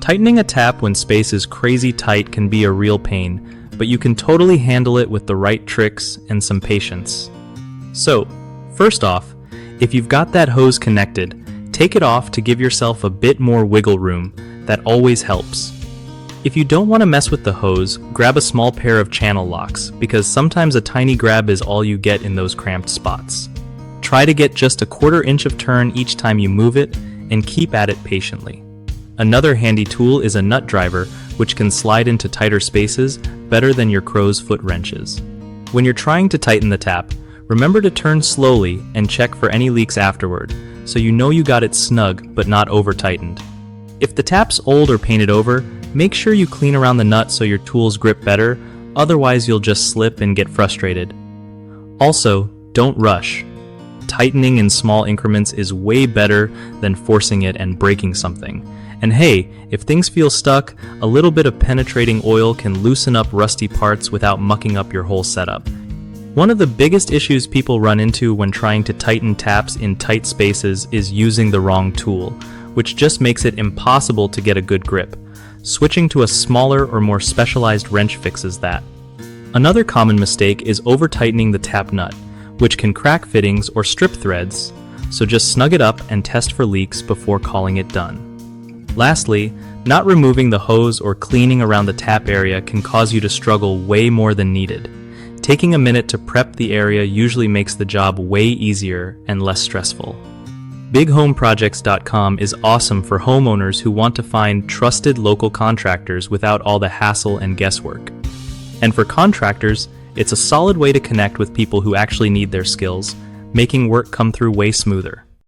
Tightening a tap when space is crazy tight can be a real pain, but you can totally handle it with the right tricks and some patience. So, first off, if you've got that hose connected, take it off to give yourself a bit more wiggle room. That always helps. If you don't want to mess with the hose, grab a small pair of channel locks, because sometimes a tiny grab is all you get in those cramped spots. Try to get just a 1/4 inch of turn each time you move it, and keep at it patiently. Another handy tool is a nut driver, which can slide into tighter spaces better than your crow's foot wrenches. When you're trying to tighten the tap, remember to turn slowly and check for any leaks afterward, so you know you got it snug but not over-tightened. If the tap's old or painted over, make sure you clean around the nut so your tools grip better, otherwise you'll just slip and get frustrated. Also, don't rush. Tightening in small increments is way better than forcing it and breaking something. And hey, if things feel stuck, a little bit of penetrating oil can loosen up rusty parts without mucking up your whole setup. One of the biggest issues people run into when trying to tighten taps in tight spaces is using the wrong tool, which just makes it impossible to get a good grip. Switching to a smaller or more specialized wrench fixes that. Another common mistake is over-tightening the tap nut, which can crack fittings or strip threads, so just snug it up and test for leaks before calling it done. Lastly, not removing the hose or cleaning around the tap area can cause you to struggle way more than needed. Taking a minute to prep the area usually makes the job way easier and less stressful. BigHomeProjects.com is awesome for homeowners who want to find trusted local contractors without all the hassle and guesswork. And for contractors, it's a solid way to connect with people who actually need their skills, making work come through way smoother.